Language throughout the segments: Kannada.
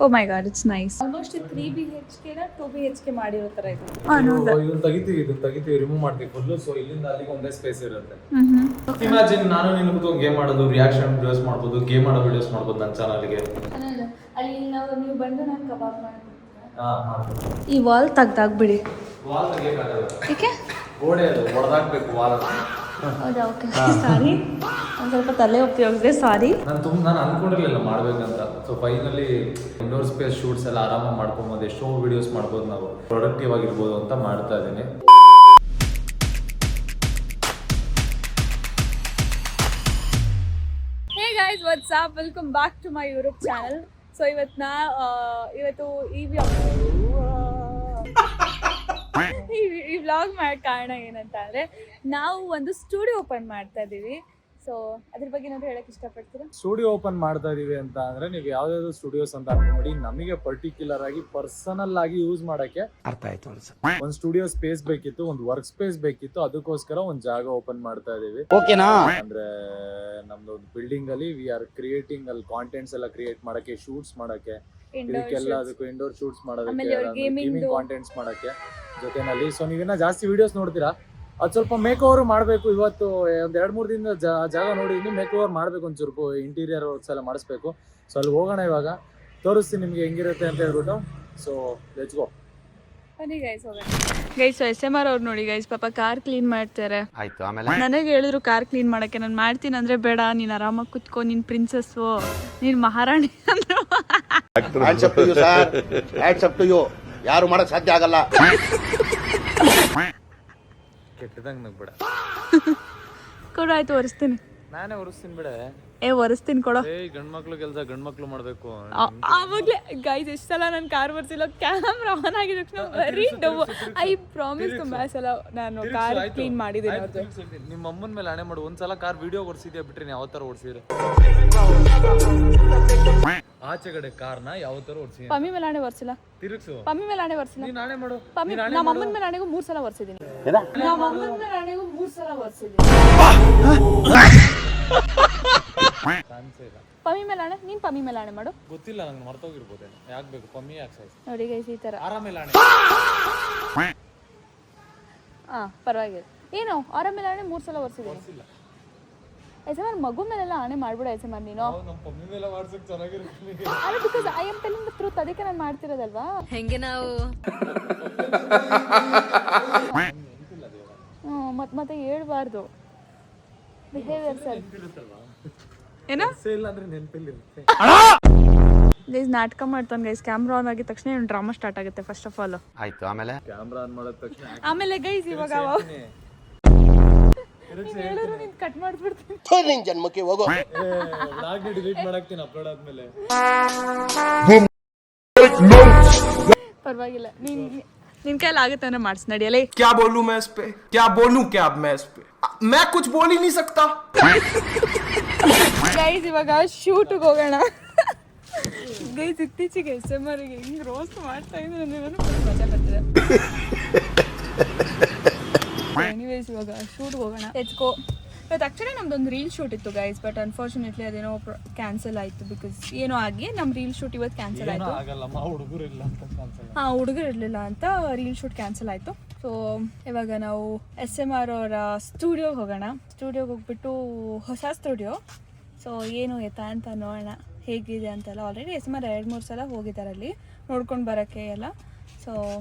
O my god, it's nice. Almost 3 BHK 2 BHK ಮಾಡಿರೋ ತರ ಇದೆ. ಇದನ್ನ ತೆಗಿತೀವಿ ರಿಮೂವ್ ಮಾಡ್ತೀವಿ ಫುಲ್. ಸೊ ಇಲ್ಲಿಂದ ಅಲ್ಲಿಗೆ ಒಂದೇ ಸ್ಪೇಸ್ ಇರುತ್ತೆ. ಇಮ್ಯಾಜಿನ್ ನಾನು ನೀನು ಕೂತ್ಕೊಂಡು ಗೇಮ್ ಮಾಡೋದು, ರಿಯಾಕ್ಷನ್ ವಿಡಿಯೋಸ್ ಮಾಡ್ಬೋದು, ಗೇಮ್ ಮಾಡೋ ವಿಡಿಯೋಸ್ ಮಾಡ್ಬೋದು ನನ್ನ ಚಾನಲ್ಗೆ. ಅಲ್ಲಿ ನೀವು ಬಂದು ನಾನು ಕಬಾಬ್ ಮಾಡ್ತೀನಿ. ಮಾಡ್ಬೋದು. ಈ ವಾಲ್ ತೆಗ್ದಾಕ್ಬಿಡಿ. ವಾಲ್ ತೆಗಿಯಕ್ಕಾಗಲ್ಲ, ಏಕೆ? ಗೋಡೆ ಅದು ಹೊಡೆದಾಕ್ಬೇಕು ವಾಲ್. ಹೌದಾ, ಓಕೆ, ಸಾರಿ. ಒಂದು ಸ್ವಲ್ಪ ತಲೆ ಉಪಯೋಗಿಸಿದೆ, ಸಾರಿ. ನಾನು ಅನ್ಕೊಂಡಿರ್ಲಿಲ್ಲ ಮಾಡ್ಬೇಕಂತ. So finally indoor space shoots ಎಲ್ಲ ಆರಾಮಾಗಿ ಮಾಡ್ಕೊಬೋದು, ಎಷ್ಟೋ ವಿಡಿಯೋಸ್ ಮಾಡ್ಬೋದು, ನಾವು ಪ್ರೊಡಕ್ಟಿವ್ ಆಗಿರ್ಬೋದು ಅಂತ ಮಾಡ್ತಾ ಇದ್ದೀನಿ. Hey guys, what's up, welcome back to my YouTube channel. So ಇವತ್ತು ಈ ವ್ಲಾಗ್ ಮಾಡೋ ಕಾರಣ ಏನಂತ ಅಂದರೆ, ನಾವು ಒಂದು ಸ್ಟುಡಿಯೋ ಓಪನ್ ಮಾಡ್ತಾ ಇದ್ದೀವಿ. ಸೊ ಅದ್ರ ಬಗ್ಗೆ ಏನಾದ್ರು ಹೇಳಕ್ ಇಷ್ಟಪಡ್ತೀರಾ? ಸ್ಟುಡಿಯೋ ಓಪನ್ ಮಾಡ್ತಾ ಇದೀವಿ ಅಂತ ಅಂದ್ರೆ ನೀವು ಯಾವ್ದಾದ್ರು ಸ್ಟುಡಿಯೋಸ್ ಅಂತ ಅನ್ಕೊಂಬಿಡಿ. ನಮಗೆ ಪರ್ಟಿಕ್ಯುಲರ್ ಆಗಿ ಪರ್ಸನಲ್ ಆಗಿ ಯೂಸ್ ಮಾಡಕ್ಕೆ ಅರ್ಥ ಆಯ್ತು ಒಂದು ಸ್ಟುಡಿಯೋ ಸ್ಪೇಸ್ ಬೇಕಿತ್ತು, ಒಂದು ವರ್ಕ್ ಸ್ಪೇಸ್ ಬೇಕಿತ್ತು. ಅದಕ್ಕೋಸ್ಕರ ಒಂದು ಜಾಗ ಓಪನ್ ಮಾಡ್ತಾ ಇದೀವಿ. ಓಕೆನಾ? ಅಂದ್ರೆ ನಮ್ದು ಒಂದು ಬಿಲ್ಡಿಂಗ್ ಅಲ್ಲಿ ವಿ ಆರ್ ಕ್ರಿಯೇಟಿಂಗ್ ಅಲ್ಲಿ ಕಾಂಟೆಂಟ್ಸ್ ಎಲ್ಲ ಕ್ರಿಯೇಟ್ ಮಾಡಕ್ಕೆ, ಶೂಟ್ಸ್ ಮಾಡಕ್ಕೆ, ಇದಕ್ಕೆಲ್ಲ ಅದಕ್ಕೂ ಇಂಡೋರ್ ಶೂಟ್ಸ್ ಮಾಡೋದಕ್ಕೆ, ಗೇಮಿಂಗ್ ಕಾಂಟೆಂಟ್ಸ್ ಮಾಡಕ್ಕೆ ಜೊತೆನಲ್ಲಿ. ಸೊ ನೀವಿನ್ನ ಜಾಸ್ತಿ ವಿಡಿಯೋಸ್ ನೋಡ್ತೀರಾ, ಅದು ಸ್ವಲ್ಪ ಮೇಕ್ ಓವರ್ ಮಾಡಬೇಕು. ಇವತ್ತು ಒಂದು 2-3 ದಿನದ ಜಾಗ ನೋಡಿ ಇನ್ನು ಮೇಕ್ ಓವರ್ ಮಾಡಬೇಕು, ಒಂಚೂರು ಇಂಟೀರಿಯರ್ ವರ್ಕ್ಸ್ ಎಲ್ಲ ಮಾಡಿಸ್ಬೇಕು. ಸೊ ಅಲ್ಲಿ ಹೋಗೋಣ, ಇವಾಗ ತೋರಿಸ್ತೀನಿ ನಿಮಗೆ ಹೆಂಗಿರುತ್ತೆ ಅಂತ ಹೇಳ್ಬಿಟ್ಟು. ಸೊ ಲೆಟ್ಸ್ ಗೋ. ಬನ್ನಿ ಗೈಸ್, ಹೋಗೋಣ. ಗೈಸ್, SMR ಅವ್ರು ನೋಡಿ ಗೈಸ್, ಪಾಪ ಕಾರ್ ಕ್ಲೀನ್ ಮಾಡ್ತಾರೆ. ಆಯ್ತು, ಆಮೇಲೆ ನನಗೆ ಹೇಳಿದ್ರು ಕಾರ್ ಕ್ಲೀನ್ ಮಾಡಕ್ಕೆ. ನಾನು ಮಾಡ್ತೀನಿ ಅಂದ್ರೆ ಬೇಡ, ನೀನ್ ಆರಾಮಾಗಿ ಕುತ್ಕೋ, ನೀನ್ ಪ್ರಿನ್ಸಸ್ಸು, ನೀನ್ ಮಹಾರಾಣಿ ಅಂದ್ರು. ಯಾರು ಮಾಡಕ್ ಸಾಧ್ಯ ಆಗಲ್ಲ. ಕೆಟ್ಟದಂಗ ನಗ್ಬೇಡ. ಕೊಡು, ಆಯ್ತು, ಒರೆಸ್ತೀನಿ. ನಾನೇ ಒರೆಸ್ತೀನಿ ಬಿಡ. ಒರೆಸ್ತೀನಿ, ಕೊಡೋ. ಗಂಡ್ ಮಕ್ಳು ಕೆಲಸ ಗಂಡ್ಮಕ್ಳು ಮಾಡ್ಬೇಕು. ಆವಾಗ್ಲೇ ಗೈಸ್ ಎಷ್ಟು ಸಲ ನಾನು ಕಾರ್ ಬರ್ಸಿಲ್ಲ, ಕ್ಯಾಮ್ರಾ ಆನ್ ಆಗಿದ ತಕ್ಷಣ ಬರೀ ಡವ್. ಐ ಪ್ರಾಮಿಸ್ ತುಂಬಾ ಸಲ ನಾನು ಕಾರ್ ಕ್ಲೀನ್ ಮಾಡಿದ್ದೀನಿ ಅವ್ರದ್ದು. ನಿಮ್ಮ ಅಮ್ಮನ ಮೇಲೆ ಹಣೆ ಮಾಡು, ಒಂದ್ಸಲ ಕಾರ್ ವಿಡಿಯೋ ಓಡಿಸಿದ್ಯಾ ಬಿಟ್ರೆ ಯಾವ ತರ ಓಡಿಸಿದ್ರೆ? ಆಚೆ ಕಡೆ ಕಾರ್ನ ಯಾವ ತರ ಓಡಿಸಿ? ಪಮ್ಮಿ ಮೇಲೆ ಹಣೆ ಬರ್ಸಿಲ್ಲ. ತಿರುಗ್ಸು. ಪಮ್ಮಿ ಮೇಲೆ ಹಣೆ ಬರ್ಸಿಲ್ಲ. ನೀನ್ ಹಣೆ ಮಾಡು. ನಮ್ಮ ಅಮ್ಮನ ಮೇಲೆ ಹಣೆಗೂ 3 ಸಲ ಬರ್ಸಿದ್ದೀನಿ. ನಮ್ಮ ಅಮ್ಮನ ಮೇಲೆ ಹಣೆಗೂ 3 ಸಲ ಬರ್ಸಿದ್ದೀನಿ. ಪಮ್ಮಿ ಮೇಲೆ ಹಣೆ, ನೀನ್ ಪಮ್ಮಿ ಮೇಲೆ ಹಣೆ ಮಾಡು. ಗೊತ್ತಿಲ್ಲ ನಂಗೆ, ಮರ್ತೋಗಿರ್ಬೋದೇನು. ಯಾಕೆ ಬೇಕು ಪಮ್ಮಿ, ಯಾಕೆ ಸಾಯ್ತು? ನೋಡಿ ಗೈಸ್, ಈ ತರ ಆರಾಮೇಲೆ ಹಣೆ. ಪರವಾಗಿಲ್ಲ. ಏನು ಆರಾಮೇಲೆ ಹಣೆ 3 ಸಲ ಬರ್ಸಿದ್ದೀನಿ. SMR ಮಗು ಮೇಲೆಲ್ಲ ಹಣೆ ಮಾಡ್ಬಿಡ SMR ನೀನು. ನಮ್ಮ ಪಮ್ಮಿ ಮೇಲೆ ಮಾಡ್ಸಕ್ ಚೆನ್ನಾಗಿರುತ್ತೆ. ಅಲ್ಲ, because I am telling the truth, ಅದಕ್ಕೆ ನಾನು ಮಾಡ್ತಿರೋದಲ್ವಾ. ಹೆಂಗೆ ನಾವು ಮತ್ತೆ ಹೇಳ್ಬಾರ್ದು ಬಿಹೇವಿಯರ್ ಸರ್. ಏನೋ ಇಲ್ಲ ಅಂದ್ರೆ ನೆನಪಿಲ್ಲಿರುತ್ತೆ. ಗೈಸ್ ನಾಟಕ ಮಾಡ್ತಾನೆ ಗೈಸ್. ಕ್ಯಾಮ್ರಾ ಆನ್ ಆಗಿದ ತಕ್ಷಣ ಒಂದು ಡ್ರಾಮಾ ಸ್ಟಾರ್ಟ್ ಆಗುತ್ತೆ. ಫಸ್ಟ್ ಆಫ್ ಆಲ್ ಆಯ್ತು, ಆಮೇಲೆ ಕ್ಯಾಮ್ರಾ ಆನ್ ಮಾಡಿದ ತಕ್ಷಣ ಆಮೇಲೆ ಗೈಸ್ ಇವಾಗ ನೀನ್ ಕಟ್ ಮಾಡ್ಬಿಡ್ತೀನಿ. ನಿನ್ ಜನ್ಮಕ್ಕೆ ಹೋಗೋ. ಲಾಗ್ನ ಡಿಲೀಟ್ ಮಾಡಾಕ್ತೀನಿ ಅಪ್ಲೋಡ್ ಆದ್ಮೇಲೆ. ಪರವಾಗಿಲ್ಲ, ನಿನ್ ಕೈಲಿ ಆಗುತ್ತೆ ಅಂದ್ರೆ ಮಾಡಿಸ್ ನಡಿಯಲೇ. क्या बोलूं मैं इस पे, क्या बोलूं क्या अब मैं इस पे, मैं कुछ बोल ही नहीं सकता. ಗೈಸ್ ಇವಾಗ ಶೂಟ್ಗೆ ಹೋಗೋಣ. ಗೈಸ್ ಇತ್ತೀಚೆಗೆ SMR ಗೆ ಹಿಂಗ್ ರೋಸ್ಟ್ ಮಾಡ್ತಾ ಇದ್ರೆ ನನಗೆ ಮಜಾ ಬರ್ತಿದೆ. ಎನಿವೇಸ್ ಇವಾಗ ಶೂಟ್ಗೆ ಹೋಗೋಣ. Let's go. ಇವತ್ತು ಆ್ಯಕ್ಚುಲಿ ನಮ್ದೊಂದು ರೀಲ್ ಶೂಟ್ ಇತ್ತು ಗೈಸ್, ಬಟ್ ಅನ್ಫಾರ್ಚುನೇಟ್ಲಿ ಅದೇನೋ ಕ್ಯಾನ್ಸಲ್ ಆಯಿತು. ಬಿಕಾಸ್ ಏನೋ ಆಗಿ ನಮ್ಮ ರೀಲ್ ಶೂಟ್ ಇವತ್ತು ಕ್ಯಾನ್ಸಲ್ ಆಯಿತು. ಹುಡುಗರು ಇರಲಿಲ್ಲ ಅಂತ ರೀಲ್ ಶೂಟ್ ಕ್ಯಾನ್ಸಲ್ ಆಯಿತು. ಸೊ ಇವಾಗ ನಾವು SMR ಅವರ ಸ್ಟುಡಿಯೋಗೆ ಹೋಗೋಣ. ಸ್ಟುಡಿಯೋಗೆ ಹೋಗ್ಬಿಟ್ಟು ಹೊಸ ಸ್ಟುಡಿಯೋ, ಸೊ ಏನು ಎತ್ತಾ ಅಂತ ನೋಡೋಣ ಹೇಗಿದೆ ಅಂತೆಲ್ಲ. ಆಲ್ರೆಡಿ SMR 2-3 ಸಲ ಹೋಗಿದ್ದಾರೆ ಅಲ್ಲಿ ನೋಡ್ಕೊಂಡು ಬರೋಕ್ಕೆ ಎಲ್ಲ. ಸೊ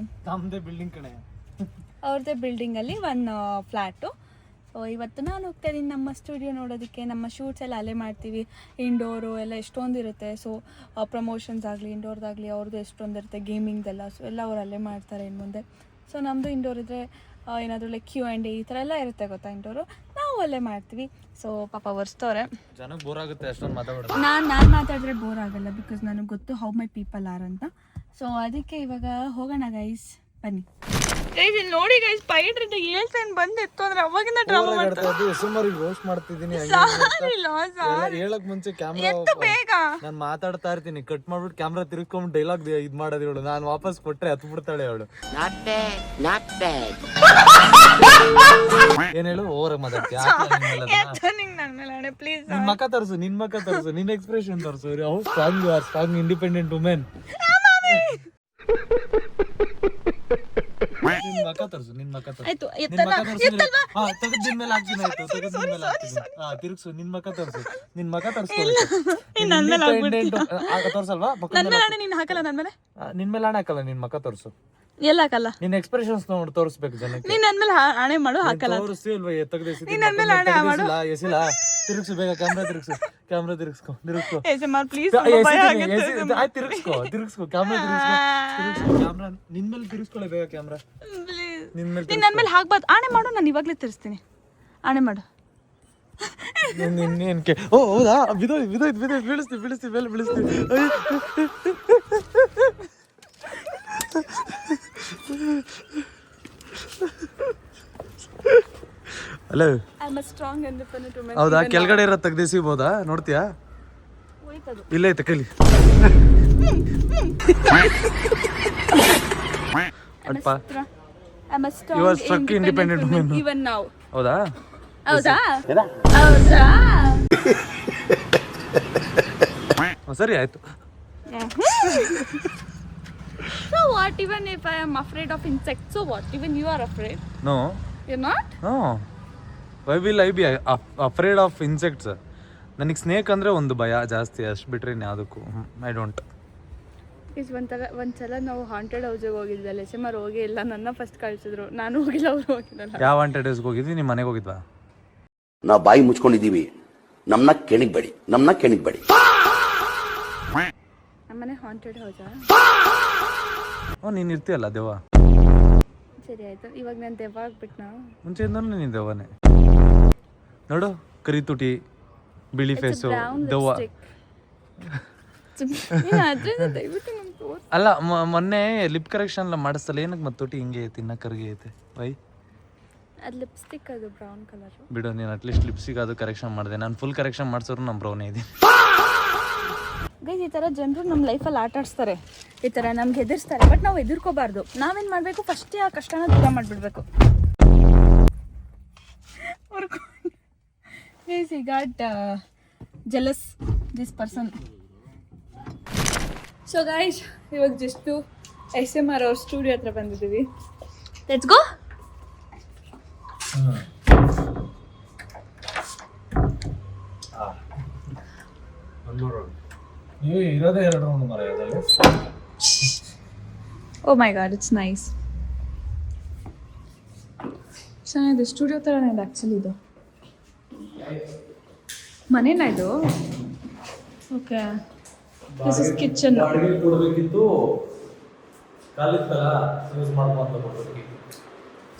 ನಮ್ಮದೇ ಬಿಲ್ಡಿಂಗ್ ಕಣೆ, ಅವ್ರದ್ದೇ ಬಿಲ್ಡಿಂಗಲ್ಲಿ ಒಂದು ಫ್ಲ್ಯಾಟು. ಸೊ ಇವತ್ತು ನಾನು ಹೋಗ್ತಾ ಇದ್ದೀನಿ ನಮ್ಮ ಸ್ಟುಡಿಯೋ ನೋಡೋದಕ್ಕೆ. ನಮ್ಮ ಶೂಟ್ಸ್ ಎಲ್ಲ ಅಲ್ಲೇ ಮಾಡ್ತೀವಿ. ಇಂಡೋರು ಎಲ್ಲ ಎಷ್ಟೊಂದು ಇರುತ್ತೆ. ಸೊ ಪ್ರಮೋಷನ್ಸ್ ಆಗಲಿ, ಇಂಡೋರ್ದಾಗಲಿ ಅವ್ರದ್ದು ಎಷ್ಟೊಂದು ಇರುತ್ತೆ, ಗೇಮಿಂಗ್ದೆಲ್ಲ. ಸೊ ಎಲ್ಲ ಅವ್ರು ಅಲ್ಲೇ ಮಾಡ್ತಾರೆ ಇನ್ನು ಮುಂದೆ. ಸೊ ನಮ್ಮದು ಇಂಡೋರ್ ಇದ್ದರೆ ಏನಾದರೂ ಲೈಕ್ Q&A ಈ ಥರ ಎಲ್ಲ ಇರುತ್ತೆ ಗೊತ್ತಾ, ಇಂಡೋರು ನಾವು ಅಲ್ಲೇ ಮಾಡ್ತೀವಿ. ಸೊ ಪಾಪ ಒರೆಸ್ತವ್ರೆ. ಜನಕ್ಕೆ ಬೋರ್ ಆಗುತ್ತೆ ಅಷ್ಟೊಂದು ಮಾತಾಡೋದು. ನಾನು ಮಾತಾಡಿದ್ರೆ ಬೋರ್ ಆಗಲ್ಲ, ಬಿಕಾಸ್ ನನಗೆ ಗೊತ್ತು ಹೌ ಮೈ ಪೀಪಲ್ ಆರ್ ಅಂತ. ಸೊ ಅದಕ್ಕೆ ಇವಾಗ ಹೋಗೋಣ ಗೈಸ್. ಬನ್ನಿ ಗೈಸ್ ಇಲ್ಲಿ ನೋಡಿ ಗೈಸ್ ಸ್ಪೈಡರ್ ಇದೆ ಹೇಳ್ತೇನೆ ಬಂದು ಎತ್ತು ಅಂದ್ರೆ ಅವಾಗಿಂದ ಡ್ರಾಮಾ ಮಾಡ್ತಾರೆ ಸುಮಾರು ರೋಸ್ಟ್ ಮಾಡ್ತಿದ್ದೀನಿ ಹೇಳಕ್ ಮುಂಚೆ ಕ್ಯಾಮ್ರಾ ಬೇಗ ನಾನು ಮಾತಾಡ್ತಾ ಇರ್ತೀನಿ ಕಟ್ ಮಾಡ್ಬಿಟ್ಟು ಕ್ಯಾಮ್ರಾ ತಿರ್ಸ್ಕೊಂಡ್ ಡೈಲಾಗ್ ಇದ್ ಮಾಡೋದು ಇವಳು ನಾನು ವಾಪಸ್ ಕೊಟ್ರೆ ಹತ್ತು ಬಿಡ್ತಾಳೆ ಅವಳು ಏನ್ ಹೇಳು ಓವರ್ ಮಾತಾಡ್ತೀಯ ನನ್ನ ಮೇಲೆ ಆಣೆ ಪ್ಲೀಸ್ ನಿನ್ ಮಕ್ಕ ತೋರ್ಸು ನಿನ್ ಎಕ್ಸ್ಪ್ರೆಷನ್ ತೋರ್ಸು how strong you are strong independent women ನಿನ್ ಮಕ್ಕ ತೋರ್ಸು ಆಯ್ತು ಎತ್ತಲ್ಲ ತೆಗೆದ್ ನಿನ್ ಮೇಲೆ ಹಾಕ್ತೀನಿ ಆಯ್ತು ತೆಗೆದ್ ನಿನ್ ಮೇಲೆ ಹಾಕ್ತೀನಿ ತಿರುಗ್ಸು ನಿನ್ ಮಕ್ಕ ತೋರ್ಸು ನನ್ ಮೇಲೆ ಇಂಡಿಪೆಂಡೆಂಟ್ ತೋರ್ಸಲ್ವಾ ನನ್ನ ಮೇಲೆ ಆಣೆ ನೀನು ಹಾಕಲ್ಲ ನನ್ನ ಮೇಲೆ ನಿನ್ ಮೇಲೆ ಹಣ ಹಾಕಲ್ಲ ನಿನ್ ಮಕ್ಕ ತೋರ್ಸು ಎಲ್ಲ ಹಾಕಲ್ಲ ನಿನ್ ಎಕ್ಸ್ಪ್ರೆಷನ್ಸ್ ನೋಡಿ ತೋರಿಸ್ಬೇಕು ಜನಕ್ಕೆ ನೀನ್ ನನ್ನ ಮೇಲೆ ಆಣೆ ಮಾಡು ಹಾಕಲ್ಲ ತೋರಿಸಿ ಅಲ್ವಾ ಎಸಿಲ ತಿರುಗ್ಸು ಬೇಗ ಕ್ಯಾಮ್ರಾ ತಿರುಗ್ಸ್ಕೊ ಪ್ಲೀಸ್ ತಿರುಗ್ಸ್ಕೊ ಕ್ಯಾಮ್ರಾ ನಿನ್ ಮೇಲೆ ತಿರುಗ್ಸ್ಕೊಳ್ಳಿ ಬೇಗ ಕ್ಯಾಮ್ರಾ ನಿನ್ ಮೇಲೆ ನೀನ್ ನನ್ನ ಮೇಲೆ ಹಾಕ್ಬಾರ್ದು ಆಣೆ ಮಾಡು ನಾನು ಇವಾಗ್ಲೇ ತಿರ್ಸ್ತೀನಿ ಆಣೆ ಮಾಡು ಓ ಹೌದಾ ಬಿದೋಯ್ತು ಬೀಳಿಸ್ತೀವಿ ಮೇಲೆ ಬೀಳಿಸ್ತೀವಿ ಹಲೋ ಹೌದಾ ಕೆಳಗಡೆ ಇರೋ ತೆಗ್ದಿಸಿಬೋದಾ ನೋಡ್ತೀಯಾ ಇಲ್ಲ ಐತೆ ಕೈಲಿ You are struck independent woman. Even now. ಹೌದಾ ಸರಿ ಆಯ್ತು So what even if I am afraid of insects? So what? Even you are afraid? No You're not? Why will I be afraid of insects ನನಗೆ ಸ್ನೇಕ್ ಅಂದರೆ ಒಂದು ಭಯ ಜಾಸ್ತಿ ಅಷ್ಟು ಬಿಟ್ರೆ ಯಾವುದಕ್ಕೂ ಐ ಡೋಂಟ್ ಒಂದ್ಸಲ ನಾವು ಹಾಂಟೆಡ್ ಹೌಸಿಗೆ ಹೋಗಿದ್ವಲ್ಲ ಸುಮಾರು ಹೋಗಿ ಇಲ್ಲ ನನ್ನ ಫಸ್ಟ್ ಕಳ್ಸಿದ್ರು ನಾನು ಹೋಗಿಲ್ಲ ಅವ್ರು ಹೋಗಿದ್ದಲ್ಲ ಯಾವ ಹಾಂಟೆಡ್ ಹೌಸ್ಗೆ ಹೋಗಿದ್ವಿ ನಿಮ್ಮ ಮನೆಗೆ ಹೋಗಿದ್ವಾ ನಾವು ಬಾಯಿ ಮುಚ್ಕೊಂಡಿದ್ದೀವಿ ನಮ್ಮನ್ನ ಕೆಣಿಗ್ಬೇಡಿ ನಮ್ಮನೆ ಹಾಂಟೆಡ್ ಹೌಸಾ ನೀನು ಇರ್ತೀಯಲ್ಲ ದೆವ್ವ ಸರಿ ಆಯ್ತು ಇವಾಗ ನಾನು ದೆವ್ವ ಆಗ್ಬಿಟ್ನಾ ಮುಂಚೆಯಿಂದನೂ ನೀನು ದೆವ್ವನೇ ನೋಡು ಕರಿ ತುಟಿ ಬಿಳಿ ಫೇಸು ದೆವ್ವ ಅಲ್ಲ ಮೊನ್ನೆ ಲಿಪ್ ಕರೆಕ್ಷನ್ ಎಲ್ಲ ಮಾಡಿಸ್ತಲ್ಲ ಏನಕ್ಕೆ ಮತ್ತೆ ತುಟಿ ಹಿಂಗೆ ಐತಿ ಇನ್ನ ಕರ್ಗೆ ಐತೆ ವೈ ಅದು ಲಿಪ್ಸ್ಟಿಕ್ ಅದು ಬ್ರೌನ್ ಕಲರ್ ಬಿಡು ನೀನು ಅಟ್ಲೀಸ್ಟ್ ಲಿಪ್ಸಿಗೆ ಅದು ಕರೆಕ್ಷನ್ ಮಾಡಿದೆ ನಾನು ಫುಲ್ ಕರೆಕ್ಷನ್ ಮಾಡಿಸೋರು ನಮ್ಮ ಬ್ರೌನೇ ಇದೆ ಗೈಸ್ ಈ ಥರ ಜನರು ನಮ್ಮ ಲೈಫಲ್ಲಿ ಆಟ ಆಡಿಸ್ತಾರೆ ಈ ಥರ ನಮ್ಗೆ ಎದುರಿಸ್ತಾರೆ ಬಟ್ ನಾವು ಎದುರ್ಕೋಬಾರ್ದು ನಾವೇನು ಮಾಡಬೇಕು ಫಸ್ಟೇ ಆ ಕಷ್ಟನ ದೂರ ಮಾಡಿಬಿಡ್ಬೇಕು ಗೈಸ್ ಈ got jealous this person so guys ಇವಾಗ ಜಸ್ಟು SMR ಅವ್ರ ಸ್ಟುಡಿಯೋ ಹತ್ರ ಬಂದಿದ್ದೀವಿ ಲೆಟ್ಸ್ ಗೋ ನೀವು ಇರೋದೇ 2 ರೂಮ್ ಮರ ಇದರಲ್ಲಿ ಓ ಮೈ ಗಾಡ್ ಇಟ್ಸ್ ನೈಸ್ ಚೆನ್ನಾಗಿದೆ ಸ್ಟುಡಿಯೋ ಥರನೇ ಇದೆ ಆ್ಯಕ್ಚುಲಿ ಇದು ಮನೇನಾ ಇದು ಓಕೆ ದಿಸ್ ಇಸ್ ಕಿಚನ್ ಅಡುಗೆ ಕೊಡಬೇಕಿತ್ತು ಕಾಲಿತ್ತಲ್ಲ ಯೂಸ್ ಮಾಡ್ಕೊಂತ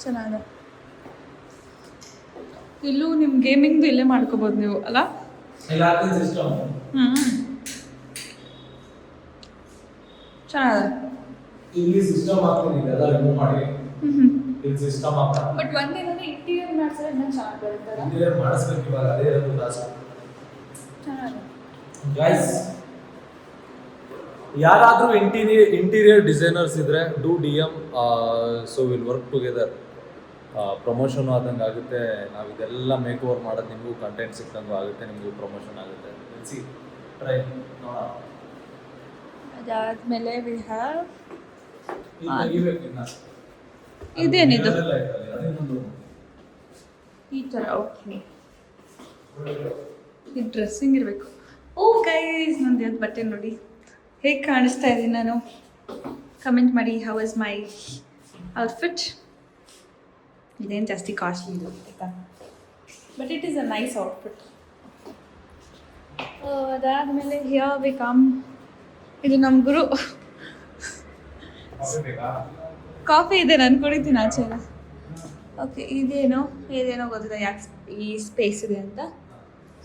ಚೆನ್ನಾಗಿದೆ ಇಲ್ಲೂ ನಿಮ್ಮ ಗೇಮಿಂಗ್ದು ಇಲ್ಲೇ ಮಾಡ್ಕೋಬೋದು ನೀವು ಅಲ್ಲ ಸಿಸ್ಟಮ್ ಚೆನ್ನಾಗಿದೆ ಇಲ್ಲಿ ಸಿಸ್ಟಮ್ ಹಾಕ್ತೀನಿ ಎಲ್ಲ ರಿಮೂವ್ ಮಾಡಿ ಇಲ್ಲಿ ಸಿಸ್ಟಮ್ ಹಾಕ ಬಟ್ ಒಂದೇನಂದ್ರೆ ಇಂಟೀರಿಯರ್ ಮಾಡಿಸಿದ್ರೆ ಇನ್ನೂ ಚೆನ್ನಾಗಿ ಬರುತ್ತಲ್ಲ ಇಂಟೀರಿಯರ್ ಮಾಡಿಸ್ಬೇಕು ಇವಾಗ ಅದೇ ಇರೋದು ಟಾಸ್ಕ್ ಚೆನ್ನಾಗಿದೆ ಗೈಸ್ ಯಾರಾದರೂ ಇಂಟೀರಿಯರ್ ಡಿಸೈನರ್ಸ್ ಇದ್ರೆ do DM so will work together promotion ಆದಂಗೆ ಆಗುತ್ತೆ ನಾವು ಇದೆಲ್ಲ ಮೇಕ್ ಓವರ್ ಮಾಡೋದು ನಿಮಗೂ ಕಂಟೆಂಟ್ ಸಿಕ್ತಂಗೂ ಆಗುತ್ತೆ ನಿಮಗೂ ಪ್ರಮೋಷನ್ ಆಗುತ್ತೆ ಸಿ ಟ್ರೈ ನೋಡೋಣ ಅದಾದ್ಮೇಲೆ ವಿ ಹ್ಯಾವ್ ಇದೇನಿದು ಈ ಥರ ಓಕೆ ಈ ಡ್ರೆಸ್ಸಿಂಗ್ ಇರಬೇಕು ಓ ಗೈಸ್ ನಂದು ಯಾವ್ದು ಬಟ್ಟೆ ನೋಡಿ ಹೇಗೆ ಕಾಣಿಸ್ತಾ ಇದ್ದೀನಿ ನಾನು ಕಮೆಂಟ್ ಮಾಡಿ ಹೌ ಇಸ್ ಮೈ ಔಟ್ಫಿಟ್ ಇದೇನು ಜಾಸ್ತಿ ಕಾಸ್ಟ್ಲಿ ಇದು but it is a nice outfit ಅದಾದಮೇಲೆ ಹಿಯರ್ ವಿ ಕಮ್ ಇದು ನಮ್ಮ ಗುರು ಕಾಫಿ ಇದೆ ನಾನು ಕುಡಿತೀನಿ ಆಚೆ ಓಕೆ ಇದೇನೋ ಗೊತ್ತಿದೆ ಯಾಕೆ ಈ ಸ್ಪೇಸ್ ಇದೆ ಅಂತ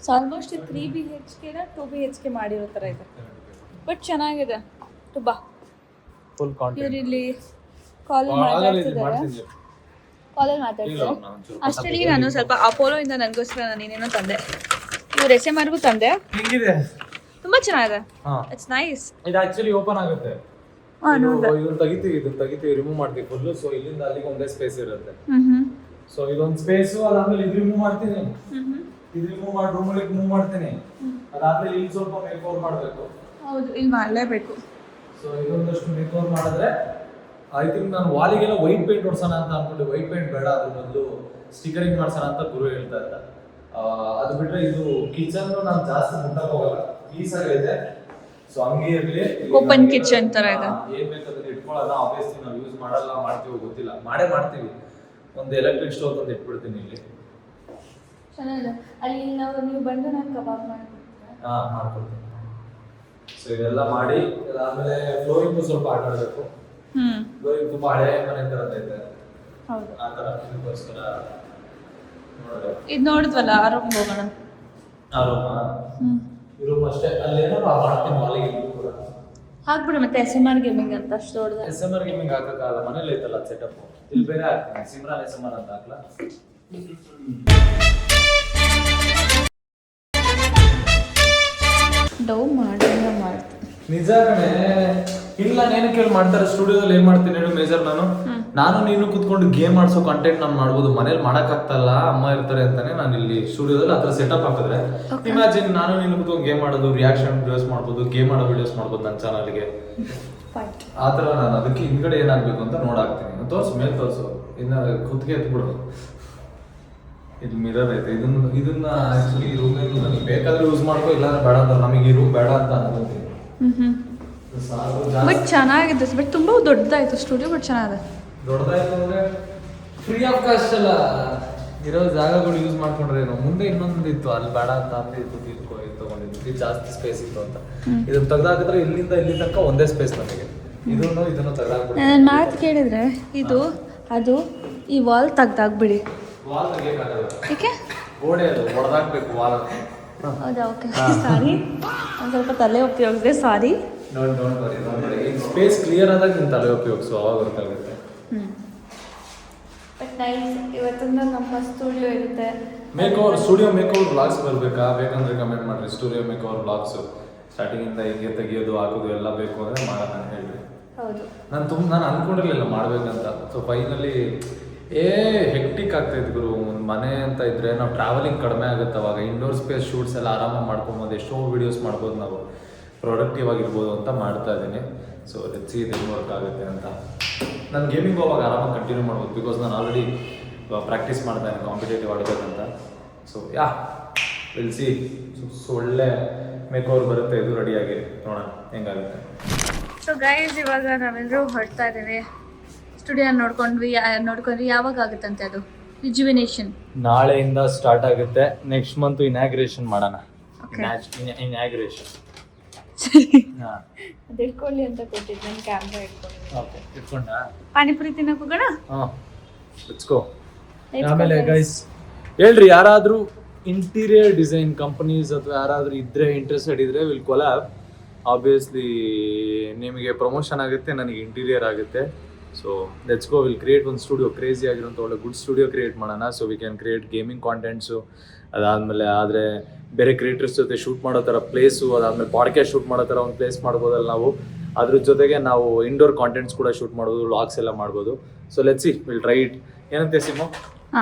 ಸೊ ಆಲ್ಮೋಸ್ಟ್ 3 BHK 2 BHK ಮಾಡಿರೋ ಥರ ಇದೆ ಬಟ್ ಚೆನ್ನಾಗಿದೆ ತುಂಬ ಫುಲ್ ಕಾಂಟೆಂಟ್ ಇವರಿಲ್ಲಿ ಕಾಲಲ್ಲಿ ಮಾತಾಡ್ತಿದ್ದಾರೆ. ಅಷ್ಟರಲ್ಲಿ ನಾನು ಸ್ವಲ್ಪ ಅಪೋಲೋಯಿಂದ ನನಗೋಸ್ಕರ ನಾನು ಏನೇನೋ ತಂದೆ. ಇವ್ರು SMRಗೂ ತಂದೆ. ಹಿಂಗಿದೆ, ತುಂಬಾ ಚೆನ್ನಾಗಿದೆ. It's nice. ಇದು ಆಕ್ಚುಲಿ ಓಪನ್ ಆಗುತ್ತೆ. ಇದನ್ನ ತೆಗಿತೀವಿ ರಿಮೂವ್ ಮಾಡ್ತೀವಿ ಫುಲ್. ಸೊ ಇಲ್ಲಿಂದ ಅಲ್ಲಿಗೆ ಒಂದೇ ಸ್ಪೇಸ್ ಇರುತ್ತೆ. ಸೊ ಇದೊಂದು ಸ್ಪೇಸ್, ಅದಾದ್ಮೇಲೆ ಇದು ರಿಮೂವ್ ಮಾಡ್ತೀನಿ, ಇದು ರಿಮೂವ್ ಮಾಡಿ ರೂಮಲ್ಲಿ ಮೂವ್ ಮಾಡ್ತೀನಿ. ಅದಾದ್ಮೇಲೆ ಇಲ್ಲಿ ಸ್ವಲ್ಪ ಮೇಕ್ ಓವರ್ ಮಾಡಬೇಕು. ಹೌದು, ಇಲ್ಲಿ ಮಾಡಲೇಬೇಕು. ಸೊ ಇದೊಂದಷ್ಟು ಮೇಕ್ ಓವರ್ ಮಾಡಿದ್ರೆ ಐ ಥಿಂಕ್ ನಾನು ವಾಲಿಗೆಲ್ಲ ವೈಟ್ ಪೇಂಟ್ ಹೊಡ್ಸೋಣ ಅಂತ ಅನ್ಕೊಂಡು, ವೈಟ್ ಪೇಂಟ್ ಬೇಡ, ಅದ್ರ ಬದಲು ಸ್ಟಿಕರಿಂಗ್ ಮಾಡ್ಸೋಣ ಅಂತ ಗುರು ಹೇಳ್ತಾ ಇದ್ದ. ಅದು ಬಿಟ್ರೆ ಇದು ಕಿಚನ್ ನಾನು ಜಾಸ್ತಿ ಮುಟ್ಟಕ್ಕೆ ಹೋಗಲ್ಲ, ಪೀಸ್ ಆಗೈತೆ. ಸೊ ಹಂಗೆ ಇರಲಿ, ಓಪನ್ ಕಿಚನ್ ತರ ಇದೆ. ಏನ್ ಬೇಕಾದ್ರೆ ಇಟ್ಕೊಳ್ಳೋಣ. ಆಬ್ವಿಯಸ್ಲಿ ನಾವು ಯೂಸ್ ಮಾಡಲ್ಲ, ಮಾಡ್ತೀವೋ ಗೊತ್ತಿಲ್ಲ, ಮಾಡ್ತೀವಿ. ಒಂದು ಎಲೆಕ್ಟ್ರಿಕ್ ಸ್ಟೋವ್ ತಂದು ಇಟ್ಬಿಡ್ತೀನಿ ಇಲ್ಲಿ. ಚೆನ್ನಾಗಿದೆ. ಅಲ್ಲಿ ನೀವು ಬಂದು ನಾನು ಕಬಾಬ್ ಮಾಡ್ಕೊಡ್ತೀನಿ. ಮಾಡ್ಕೊಡ್ತೀನಿ. ಸೊ ಇದೆಲ್ಲ ಮಾಡಿ ಅದಾದ್ಮೇಲೆ ಫ್ಲೋರಿಂಗು ಸ್ವಲ್ಪ ಆಟಾಡಬೇಕು. ಫ್ಲೋರಿಂಗ್ ತುಂಬಾ ಹಳೆ ಮನೆ ತರ ಐತೆ. ಹೌದು, ಆ ತರ ಇದಕ್ಕೋಸ್ಕರ ಇದು ನೋಡಿದ್ವಲ್ಲ, ಆ ರೂಮ್ ಹೋಗೋಣ. ಆ ರೂಮ್ ಅಷ್ಟೇ, ಅಲ್ಲೇನೋ ಮಾಡ್ತೀನಿ ವಾಲಿಗೆ ಕೂಡ ಹಾಕ್ಬಿಡು. ಮತ್ತೆ SMR ಗೇಮಿಂಗ್ ಅಂತ ಅಷ್ಟು ದೊಡ್ಡದ. SMR ಗೇಮಿಂಗ್ ಹಾಕಕ್ಕಾಗಲ್ಲ, ಮನೇಲಿ ಐತಲ್ಲ ಸೆಟಪ್. ಇಲ್ಲಿ ಬೇರೆ ಹಾಕ್ತೀನಿ, ಸಿಮ್ರಾನ್ SMR ಅಂತ ಹಾಕ್ಲಾ. ಡೌ ಮಾಡ್ತೀನಿ. ನಿಜ ಕಣೆ. ಇಲ್ಲ ನೇನು ಕೇಳಿ ಮಾಡ್ತಾರೆ ಸ್ಟುಡಿಯೋದಲ್ಲಿ. ಏನ್ ಮಾಡ್ತೀನಿ ಹೇಳು ಮೇಜರ್, ನಾನು ನೀನು ಕುತ್ಕೊಂಡು ಗೇಮ್ ಆಡ್ಸೋ ಕಂಟೆಂಟ್ ನಾನು ಮಾಡ್ಬೋದು. ಮನೇಲಿ ಮಾಡಕ್ಕಾಗ್ತಲ್ಲ, ಅಮ್ಮ ಇರ್ತಾರೆ ಅಂತಾನೆ ನಾನು ಇಲ್ಲಿ ಸ್ಟುಡಿಯೋದಲ್ಲಿ ಹತ್ರ ಸೆಟಪ್ ಹಾಕಿದ್ರೆ, ಇಮ್ಯಾಜಿನ್ ನಾನು ನೀನು ಕುತ್ಕೊಂಡು ಗೇಮ್ ಆಡೋದು, ರಿಯಾಕ್ಷನ್ ವಿಡಿಯೋಸ್ ಮಾಡ್ಬೋದು, ಗೇಮ್ ಆಡೋ ವಿಡಿಯೋಸ್ ಮಾಡ್ಬೋದು ನನ್ನ ಚಾನಲ್ಗೆ. ಆ ಥರ ನಾನು ಅದಕ್ಕೆ ಹಿಂದ್ಗಡೆ ಏನಾಗಬೇಕು ಅಂತ ನೋಡಾಕ್ತೀನಿ. ತೋರಿಸು, ಮೇಲೆ ತೋರಿಸು, ಇನ್ನು ಕುತ್ತಿಗೆ ಎತ್ಬಿಡೋದು. ಇದು ಮಿರರ್ ಐತೆ, ಇದನ್ನ ಆಕ್ಚುಲಿ ರೂಮಲ್ಲಿ ನನಗೆ ಬೇಕಾದ್ರೆ ಯೂಸ್ ಮಾಡ್ಕೋ, ಇಲ್ಲ ಬೇಡ ಅಂತ, ನಮಗೆ ಈ ರೂಮ್ ಬೇಡ ಅಂತ ಅನ್ಕೊಂತೀನಿ. ಬಟ್ ಚೆನ್ನಾಗಿದೆ. ಬಟ್ ತುಂಬಾ ದೊಡ್ಡದಾಯ್ತು ಸ್ಟುಡಿಯೋ, ಬಟ್ ಚೆನ್ನಾಗಿದೆ. ದೊಡ್ಡದಾಯ್ತು ಅಂದ್ರೆ ಫ್ರೀ ಆಫ್ ಕಾಸ್ಟ್ ಅಲ್ಲ, ಇರೋ ಜಾಗಗಳು ಯೂಸ್ ಮಾಡ್ಕೊಂಡ್ರೆ ಏನೋ. ಮುಂದೆ ಇನ್ನೊಂದು ಇತ್ತು, ಅಲ್ಲಿ ಬೇಡ ಅಂತ ತಗೊಂಡಿದ್ದು, ಜಾಸ್ತಿ ಸ್ಪೇಸ್ ಇತ್ತು ಅಂತ. ಇದನ್ನ ತೆಗ್ದಾಕಿದ್ರೆ ಇಲ್ಲಿಂದ ಇಲ್ಲಿ ತನಕ ಒಂದೇ ಸ್ಪೇಸ್ ನಮಗೆ. ಇದನ್ನು ತೆಗ್ದಾಕ್ಬಿಡಿ. ನನ್ನ ಮಾತು ಕೇಳಿದ್ರೆ ಇದು ಅದು ಈ ವಾಲ್ ತೆಗ್ದಾಕ್ಬಿಡಿ. ವಾಲ್ ತೆಗಿಯಕ್ಕಾಗಲ್ಲ, ಏಕೆ? ಗೋಡೆ ಅದು ಹೊಡೆದಾಕ್ಬೇಕು ವಾಲ್. ಹೌದಾ? ಓಕೆ, ಸಾರಿ, ಒಂದು ಸ್ವಲ್ಪ ತಲೆ ಉಪಯೋಗಿಸಿದೆ, ಸಾರಿ. ಈಗ ಸ್ಪೇಸ್ ಕ್ಲಿಯರ್ ಆದಾಗ ನಿನ್ನ ತಲೆ ಉಪಯೋಗಿಸು, ಅವಾಗ ಗೊತ್ತಾಗುತ್ತೆ. But nice. ಇವತ್ತಿಂದ ನಮ್ಮ ಸ್ಟುಡಿಯೋ ಇರುತ್ತೆ. ಸ್ಟುಡಿಯೋ ಮೇಕ್ ಓವರ್ ವ್ಲಾಗ್ಸ್ ಬರಬೇಕಾ? ಬೇಕಂದ್ರೆ ಕಮೆಂಟ್ ಮಾಡ್ರಿ. ಸ್ಟುಡಿಯೋ ಮೇಕ್ ಓವರ್ ವ್ಲಾಗ್ಸ್ ಸ್ಟಾರ್ಟಿಂಗಿಂದ ಹಿಂಗೆ ತೆಗಿಯೋದು, ಹಾಕೋದು ಎಲ್ಲ ಬೇಕು ಅಂದರೆ ಮಾಡೋಣ ಹೇಳ್ರಿ. ಹೌದು, ನಾನು ಅನ್ಕೊಂಡಿರ್ಲಿಲ್ಲ ಮಾಡ್ಬೇಕಂತ. ಸೊ ಫೈನಲಿ ಹೆಕ್ಟಿಕ್ ಆಗ್ತಾಯಿತ್ತು ಗುರು. ಒಂದು ಮನೆ ಅಂತ ಇದ್ರೆ ನಾವು ಟ್ರಾವೆಲಿಂಗ್ ಕಡಿಮೆ ಆಗುತ್ತೆ. ಅವಾಗ ಇಂಡೋರ್ ಸ್ಪೇಸ್ ಶೂಟ್ಸ್ ಎಲ್ಲ ಆರಾಮಾಗಿ ಮಾಡ್ಕೊಬೋದು, ಎಷ್ಟೋ ವೀಡಿಯೋಸ್ ಮಾಡ್ಬೋದು, ನಾವು ಪ್ರೊಡಕ್ಟಿವ್ ಆಗಿರ್ಬೋದು ಅಂತ ಮಾಡ್ತಾ ಇದ್ದೀನಿ. ಸೊ ಲೆಟ್ಸ್ ಸೀ ಇದು ಹೆಂಗೆ ವರ್ಕ್ ಆಗುತ್ತೆ ಅಂತ. ನಾನು ಗೇಮಿಂಗ್ ಹೋಗುವಾಗ ಆರಾಮಾಗಿ ಕಂಟಿನ್ಯೂ ಮಾಡ್ಬೋದು, ಬಿಕಾಸ್ ನಾನು ಆಲ್ರೆಡಿ ಪ್ರಾಕ್ಟೀಸ್ ಮಾಡ್ತಾ ಇದ್ದೀನಿ ಕಾಂಪಿಟೇಟಿವ್ ಆಡಬೇಕಂತ. So we'll see. ಸೊ ಒಳ್ಳೆ ಮೇಕ್ ಓವರ್ ಬರುತ್ತೆ, ಇದು ರೆಡಿಯಾಗಿರಿ, ನೋಡೋಣ ಹೆಂಗಾಗುತ್ತೆ. ಸೊ ಗೈಸ್, ಇವಾಗ ನಾವೆಲ್ಲರೂ ಹೊರಡ್ತಾ ಇದ್ದೀವಿ. ಸ್ಟುಡಿಯೋ ನೋಡ್ಕೊಂಡ್ವಿ. ಯಾವಾಗ ಆಗುತ್ತಂತೆ ಅದು ರಿಜುವಿನೇಷನ್? ನಾಳೆಯಿಂದ ಸ್ಟಾರ್ಟ್ ಆಗುತ್ತೆ. ನೆಕ್ಸ್ಟ್ ಮಂತ್ ಇನಾಗ್ರೇಷನ್ ಮಾಡೋಣ. ಇನಾಗ್ರೇಷನ್ ಅದು ಇಟ್ಕೊಳ್ಳಿ ಅಂತ ಕೊಟ್ಟಿದ್ದು, ನನ್ನ ಕ್ಯಾಮ್ರಾ ಇಟ್ಕೊಳ್ಳಿ. ಓಕೆ, ಇಟ್ಕೊಂಡ ಪಾನಿಪುರಿ ತಿನ್ನಕ್ಕೆ ಹೋಗೋಣ. Let's go. ಆಮೇಲೆ ಗೈಸ್ ಹೇಳ್ರಿ, ಯಾರಾದರೂ ಇಂಟೀರಿಯರ್ ಡಿಸೈನ್ ಕಂಪನೀಸ್ ಅಥವಾ ಯಾರಾದರೂ ಇದ್ರೆ ಇಂಟ್ರೆಸ್ಟೆಡ್ ಇದ್ರೆ ವಿಲ್ ಕೊಲಾಬ್. ಆಬ್ವಿಯಸ್ಲಿ ನಿಮಗೆ ಪ್ರಮೋಷನ್ ಆಗುತ್ತೆ, ನನಗೆ ಇಂಟೀರಿಯರ್ ಆಗುತ್ತೆ. So let's go, we'll create ಒಂದು ಸ್ಟುಡಿಯೋ, ಕ್ರೇಜಿ ಆಗಿರೋಂಥ ಒಳ್ಳೆ ಗುಡ್ ಸ್ಟುಡಿಯೋ ಕ್ರಿಯೇಟ್ ಮಾಡೋಣ. So we can create gaming contents. ಅದಾದಮೇಲೆ ಆದರೆ ಬೇರೆ ಕ್ರಿಯೇಟರ್ಸ್ ಜೊತೆ ಶೂಟ್ ಮಾಡೋ ಥರ ಪ್ಲೇಸು, ಅದಾದಮೇಲೆ ಪಾಡ್ಕಾಸ್ಟ್ ಶೂಟ್ ಮಾಡೋ ಥರ ಒಂದು ಪ್ಲೇಸ್ ಮಾಡ್ಬೋದಲ್ಲ ನಾವು. ಅದ್ರ ಜೊತೆಗೆ ನಾವು ಇಂಡೋರ್ ಕಾಂಟೆಂಟ್ಸ್ ಕೂಡ ಶೂಟ್ ಮಾಡ್ಬೋದು, ವ್ಲಾಗ್ಸ್ ಎಲ್ಲ ಮಾಡ್ಬೋದು. So let's see, will try it. ಏನಂತೆ ಸಿಮೋ?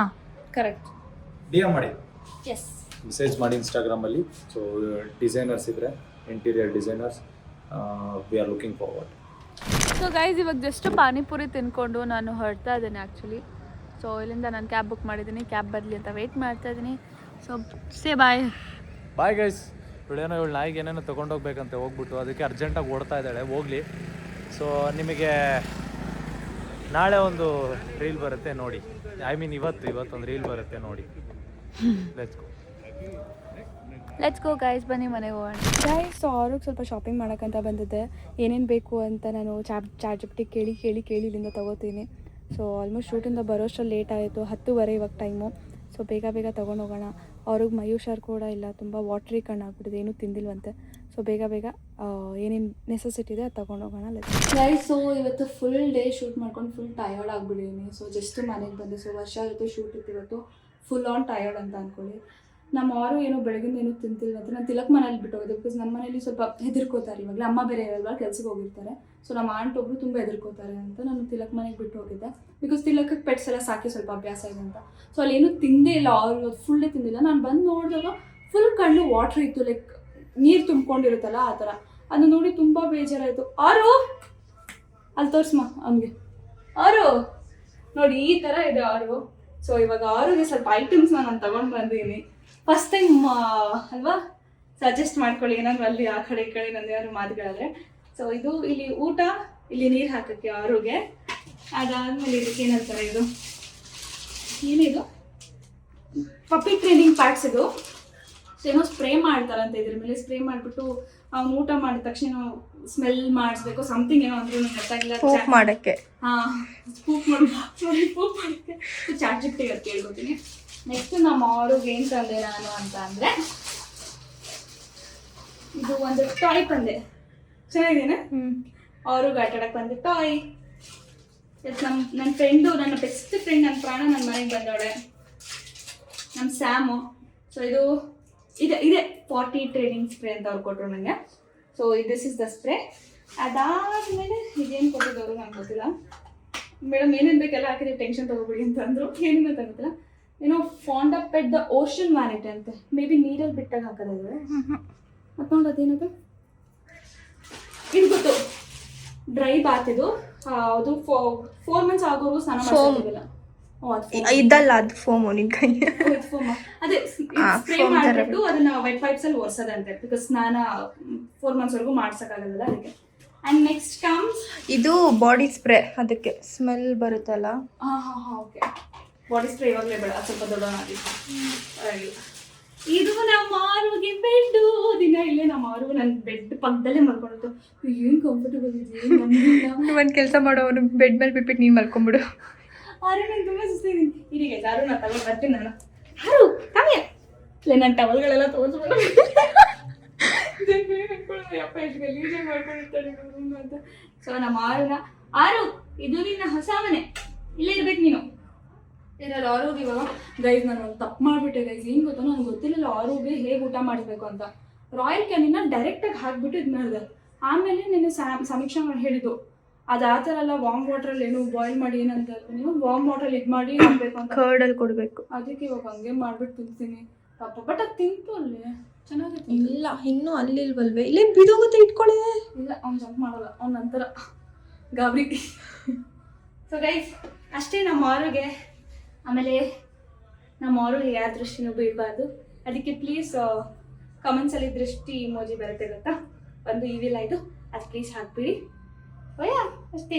ಕರೆಕ್ಟ್. DM ಮಾಡಿ, ಎಸ್, ಮೆಸೇಜ್ ಮಾಡಿ ಇನ್ಸ್ಟಾಗ್ರಾಮಲ್ಲಿ. ಸೊ ಡಿಸೈನರ್ಸ್ ಇದ್ದರೆ, interior designers, we are looking forward. So guys, ಇವಾಗ ಜಸ್ಟ್ ಪಾನಿಪುರಿ ತಿನ್ಕೊಂಡು ನಾನು ಹೊರಡ್ತಾ ಇದ್ದೀನಿ ಆ್ಯಕ್ಚುಲಿ. ಸೊ ಇಲ್ಲಿಂದ ನಾನು ಕ್ಯಾಬ್ ಬುಕ್ ಮಾಡಿದ್ದೀನಿ, ಕ್ಯಾಬ್ ಬರಲಿ ಅಂತ ವೆಯ್ಟ್ ಮಾಡ್ತಾ ಇದ್ದೀನಿ. ಸೊ ಸೇ ಬಾಯ್. Bye guys. ಇವಳೇನೋ ಇವಳು ನಾಯಿಗೆ ಏನೇನೋ ತೊಗೊಂಡೋಗ್ಬೇಕಂತೆ, ಹೋಗ್ಬಿಟ್ಟು ಅದಕ್ಕೆ ಅರ್ಜೆಂಟಾಗಿ ಓಡ್ತಾ ಇದ್ದಾಳೆ, ಹೋಗಲಿ. ಸೊ ನಿಮಗೆ ನಾಳೆ ಒಂದು ರೀಲ್ ಬರುತ್ತೆ ನೋಡಿ. ಐ ಮೀನ್ ಇವತ್ತೊಂದು ರೀಲ್ ಬರುತ್ತೆ ನೋಡಿ. ಲೆಟ್ಸ್ ಗೋ ಗೈಸ್, ಬನ್ನಿ ಮನೆಗೆ ಹೋಗೋಣ. ಗೈಸ್, ಸೊ ಅವ್ರಿಗೆ ಸ್ವಲ್ಪ ಶಾಪಿಂಗ್ ಮಾಡೋಕ್ಕಂತ ಬಂದಿದ್ದೆ. ಏನೇನು ಬೇಕು ಅಂತ ನಾನು ಚಾಟ್ ಜಿಪಿಟಿ ಕೇಳಿ ಇಲ್ಲಿಂದ ತೊಗೋತೀನಿ. ಸೊ ಆಲ್ಮೋಸ್ಟ್ ಶೂಟಿಂದ ಬರೋಷ್ಟರಲ್ಲಿ ಲೇಟ್ ಆಯಿತು, 10:30 ಇವಾಗ ಟೈಮು. ಸೊ ಬೇಗ ತೊಗೊಂಡು ಹೋಗೋಣ. ಅವ್ರಿಗೆ ಮೈ ಹುಷಾರು ಕೂಡ ಇಲ್ಲ, ತುಂಬ ವಾಟ್ರಿ ಕಣ್ಣಾಗ್ಬಿಟ್ಟಿದೆ, ಏನೂ ತಿಂದಿಲ್ವಂತೆ. ಸೊ ಬೇಗ ಏನೇನು ನೆಸೆಸಿಟಿ ಇದೆ ಅದು ತೊಗೊಂಡೋಗೋಣ. ಗೈಸ್, ಸೊ ಇವತ್ತು ಫುಲ್ ಡೇ ಶೂಟ್ ಮಾಡ್ಕೊಂಡು ಫುಲ್ ಟಯರ್ಡ್ ಆಗಿಬಿಟ್ಟಿದ್ದೀನಿ. ಸೊ ಜಸ್ಟ್ ಮನೆಗೆ ಬಂದೆ. ಸೊ ವರ್ಷ ಜೊತೆ ಶೂಟ್ ಇತ್ತು ಇವತ್ತು, ಫುಲ್ ಆನ್ ಟಯರ್ಡ್ ಅಂತ ಅಂದ್ಕೊಳ್ಳಿ. ನಮ್ಮ ಅವರು ಏನೋ ಬೆಳಗಿಂದ ಏನೂ ತಿಂತಿಲ್ಲ ಅಂತ ನಾನು ತಿಲಕ್ ಮನೇಲಿ ಬಿಟ್ಟು ಹೋಗಿದ್ದೆ. ಬಿಕಾಸ್ ನಮ್ಮ ಮನೇಲಿ ಸ್ವಲ್ಪ ಹೆದರ್ಕೋತಾರೆ, ಇವಾಗಲೇ ಅಮ್ಮ ಬೇರೆ ಇರಲ್ವಾ, ಕೆಲ್ಸಕ್ಕೆ ಹೋಗಿರ್ತಾರೆ. ಸೊ ನಮ್ಮ ಆಂಟ್ ಒಬ್ಬರು ತುಂಬ ಹೆದರ್ಕೋತಾರೆ ಅಂತ ನಾನು ತಿಲಕ್ ಮನೆಗೆ ಬಿಟ್ಟು ಹೋಗಿದ್ದೆ. ಬಿಕಾಸ್ ತಿಲಕಕ್ಕೆ ಪೆಟ್ಸ್ ಎಲ್ಲ ಸಾಕಿ ಸ್ವಲ್ಪ ಅಭ್ಯಾಸ ಇದೆ ಅಂತ. ಸೊ ಅಲ್ಲಿ ಏನೂ ತಿಂದೇ ಇಲ್ಲ, ಅವ್ರು ಫುಲ್ ಡೇ ತಿಂದಿಲ್ಲ. ನಾನು ಬಂದು ನೋಡಿದಾಗ ಫುಲ್ ಕಣ್ಣು ವಾಟ್ರ್ ಇತ್ತು, ಲೈಕ್ ನೀರು ತುಂಬ್ಕೊಂಡಿರುತ್ತಲ್ಲ ಆ ಥರ. ಅದನ್ನ ನೋಡಿ ತುಂಬ ಬೇಜಾರಾಯಿತು. ಆರು ಅಲ್ಲಿ ತೋರಿಸ್ಮ ಅವನಿಗೆ, ಆರು ನೋಡಿ ಈ ಥರ ಇದೆ ಆರು. ಸೊ ಇವಾಗ ಆರುಗೆ ಸ್ವಲ್ಪ ಐಟಮ್ಸ್ನ ನಾನು ತಗೊಂಡು ಬಂದಿದ್ದೀನಿ. ಫಸ್ಟ್ ಟೈಮ್ ಅಲ್ವಾ, ಸಜೆಸ್ಟ್ ಮಾಡ್ಕೊಳ್ಳಿ ಏನಾದ್ರು ಅಲ್ಲಿ ಆ ಕಡೆ ಈ ಕಡೆ ನಂದು ಏನಾದ್ರು ಮಾತುಗಳಾದರೆ. ಸೊ ಇದು ಇಲ್ಲಿ ಊಟ, ಇಲ್ಲಿ ನೀರು ಹಾಕೋಕ್ಕೆ ಆರುಗೆ. ಅದಾದಮೇಲೆ ಇದಕ್ಕೆ ಏನಂತಾರೆ, ಇದು ಏನಿದು ಪಪ್ಪಿ ಟ್ರೈನಿಂಗ್ ಪ್ಯಾಕ್ಸ್. ಇದು ಸೊ ಏನೋ ಸ್ಪ್ರೇ ಮಾಡ್ತಾರಂತೆ, ಇದ್ರ ಮೇಲೆ ಸ್ಪ್ರೇ ಮಾಡಿಬಿಟ್ಟು ಅವ್ನು ಊಟ ಮಾಡಿದ ತಕ್ಷಣ ಸ್ಮೆಲ್ ಮಾಡಿಸ್ಬೇಕು, ಸಮಥಿಂಗ್ ಏನೋ ಅಂದ್ರು ನಂಗೆ ಗೊತ್ತಾಗಿಲ್ಲ. ಮಾಡೋಕ್ಕೆ ಸ್ಕೂಪ್ ಮಾಡೋಕ್ಕೆ ಚಾಟ್ ಜಿಪ್ಟಿಗೆ ಅದು ಕೇಳ್ಕೊತೀನಿ. ನೆಕ್ಸ್ಟ್ ನಮ್ಮ ಅವ್ರಿಗೆ ಏನು ತಂದೆ ನಾನು ಅಂತ ಅಂದರೆ, ಇದು ಒಂದು ಟಾಯ್ ತಂದೆ, ಚೆನ್ನಾಗಿದೇನೆ. ಅವ್ರಿಗೆ ಆಟ ಆಡಕ್ಕೆ ಬಂದೆ ಟಾಯ್. ನನ್ನ ಫ್ರೆಂಡು, ನನ್ನ ಬೆಸ್ಟ್ ಫ್ರೆಂಡ್, ನನ್ನ ಪ್ರಾಣ ನನ್ನ ಮನೆಗೆ ಬಂದವಳೆ, ನಮ್ಮ ಸ್ಯಾಮು. ಸೊ ಇದು ಇದೆ 40 ಟ್ರೈನಿಂಗ್ ಸ್ಪ್ರೇ ಅಂತ ಅವ್ರು ಕೊಟ್ಟರು ನನಗೆ. So this is the spray. ಅದಾದಮೇಲೆ ಇದೇನು ಕೊಟ್ಟಿದ್ದವರು ನಂಗೆ ಗೊತ್ತಿಲ್ಲ. ಮೇಡಮ್ ಏನೇನು ಬೇಕೆಲ್ಲ ಹಾಕಿದ್ರೆ ಟೆನ್ಷನ್ ತೊಗೋಬಿಡಿ ಅಂತ ಅಂದರು. ಏನೇನು ಗೊತ್ತಿಲ್ಲ, ಏನೋ fond up at the ocean vanity ಅಂತೆ, ಮೇ ಬಿ ನೀರಲ್ಲಿ ಬಿಟ್ಟಾಗ ಹಾಕೋದಾದ್ರೆ. ಮತ್ತು ನೋಡಿ ಅದೇನದು, ಇದು ಗೊತ್ತು, ಡ್ರೈ ಬಾತ್. ಇದು ಅದು 4 months ಆಗೋರು ಸ್ನಾನ ಮಾಡ್ತಿಲ್ಲ. ಇದಲ್ಲ, ಅದು ಫೋಮು ನಿನ್ ಕೈ. ಅದೇ ಸ್ಪ್ರೇ ಮಾಡಿಬಿಟ್ಟು ಅದನ್ನ ವೈಟ್ ವೈಪ್ಸ್ ಅಲ್ಲಿ ಒರೆಸೋದಂತೆ. ಬಿಕಾಸ್ ಸ್ನಾನ 4 months ವರೆಗೂ ಮಾಡ್ಸಕ್ಕಾಗಲ್ಲ ಅದಕ್ಕೆ. ಅಂಡ್ ನೆಕ್ಸ್ಟ್ ಕಮ್ಸ್ ಇದು ಬಾಡಿ ಸ್ಪ್ರೇ, ಅದಕ್ಕೆ ಸ್ಮೆಲ್ ಬರುತ್ತಲ್ಲ. ಓಕೆ, ಬಾಡಿ ಸ್ಪ್ರೇ ಇವಾಗಲೇ ಬೇಡ, ಸ್ವಲ್ಪ ದೊಡ್ಡವನಾಗಿತ್ತು. ಇದು ನಮ್ಮ ಆರುಗೆ ಬೆಡ್ಡು. ದಿನ ಇಲ್ಲೇ ನಮ್ಮ ಆರು ನನ್ನ ಬೆಡ್ ಪಕ್ಕದಲ್ಲೇ ಮಲ್ಕೊಂಡಿತ್ತು. ಏನು ಕಂಫರ್ಟಬಲ್ ಇದೆ. ಒಂದು ಕೆಲಸ ಮಾಡೋ, ಅವ್ನು ಬೆಡ್ ಮೇಲೆ ಬಿಟ್ಬಿಟ್ಟು ನೀನು ಮಲ್ಕೊಂಬಿಡು. ಆರು ನಾನು ತುಂಬ ಸುಸ್ತಿದ್ದೀನಿ. ಇದೀಗ ಯಾರು ನಾನು ತಗೊಂಡು ಬರ್ತೀನಿ. ನಾನು ಯಾರು ಕಮ್ಮಿ ಇಲ್ಲ, ನನ್ನ ಟವಲ್ಗಳೆಲ್ಲ ತೋರಿಸ್ಬಿಟ್ಟು ಯಪ್ಪ ಎಷ್ಟು ಗಲೀಜಾಗಿ ಮಾಡ್ಕೊಂಡಿರ್ತಾಳೆ ಅಂತ. ಸೊ ನಮ್ಮ ಆರು ಇದು ನಿನ್ನ ಹೊಸ ಮನೆ, ಇಲ್ಲೇ ಇರ್ಬೇಕು ನೀನು. ಇರಲ್ಲ ಆರೋಗ್ಯ. ಇವಾಗ ಗೈಸ್ ನಾನು ಒಂದು ತಪ್ಪು ಮಾಡಿಬಿಟ್ಟೆ ಗೈಸ್. ಏನು ಗೊತ್ತಾ, ನನಗೆ ಗೊತ್ತಿರಲಿಲ್ಲ ಆರೋಗ್ಯ ಹೇಗೆ ಊಟ ಮಾಡಬೇಕು ಅಂತ. ರಾಯಲ್ ಕ್ಯಾನಿನ ಡೈರೆಕ್ಟಾಗಿ ಹಾಕ್ಬಿಟ್ಟು ಇದು ಮಾಡಿದೆ. ಆಮೇಲೆ ನಿನ್ನೆ ಸಮೀಕ್ಷಾ ಮಾಡಿ ಹೇಳಿದ್ದು, ಅದು ಆ ಥರ ಎಲ್ಲ ವಾರ್ಮ್ ವಾಟ್ರಲ್ಲಿ ಏನು ಬಾಯ್ಲ್ ಮಾಡಿ ಏನಂತ ನೀವು ವಾರ್ಮ್ ವಾಟ್ರಲ್ಲಿ ಇದು ಮಾಡಿ ಹಾಕಬೇಕು ಅಂತ, ಕರ್ಡಲ್ಲಿ ಕೊಡಬೇಕು. ಅದಕ್ಕೆ ಇವಾಗ ಹಂಗೆ ಮಾಡಿಬಿಟ್ಟು ತಿಂತೀನಿ ಪಾಪ. ಬಟ್ ಅದು ತಿಂತು ಅಲ್ಲಿ ಚೆನ್ನಾಗಿತ್ತು. ಇಲ್ಲ, ಇನ್ನೂ ಅಲ್ಲಿಲ್ವಲ್ವೇ, ಇಲ್ಲೇ ಬಿದೋಗುತ್ತೆ, ಇಟ್ಕೊಳ್ಳಿ. ಇಲ್ಲ, ಅವ್ನು ಜಂಪ್ ಮಾಡಲ್ಲ, ಅವ್ನ ನಂತರ ಗಾಬರಿ. ಸೊ ಗೈಸ್ ಅಷ್ಟೇ ನಮ್ಮ ಆರೋಗ್ಯ. ಆಮೇಲೆ ನಮ್ಮ ಆರೋಗ್ಯ ಯಾರ ದೃಷ್ಟಿನೂ ಬೀಳಬಾರ್ದು. ಅದಕ್ಕೆ ಪ್ಲೀಸ್ ಕಮೆಂಟ್ಸಲ್ಲಿ ದೃಷ್ಟಿ ಇಮೋಜಿ ಬರುತ್ತೆ ಗೊತ್ತಾ, ಒಂದು ಇವಿಲ್ಲ ಇದು, ಅದು ಪ್ಲೀಸ್ ಹಾಕ್ಬಿಡಿ. ಅಷ್ಟೇ.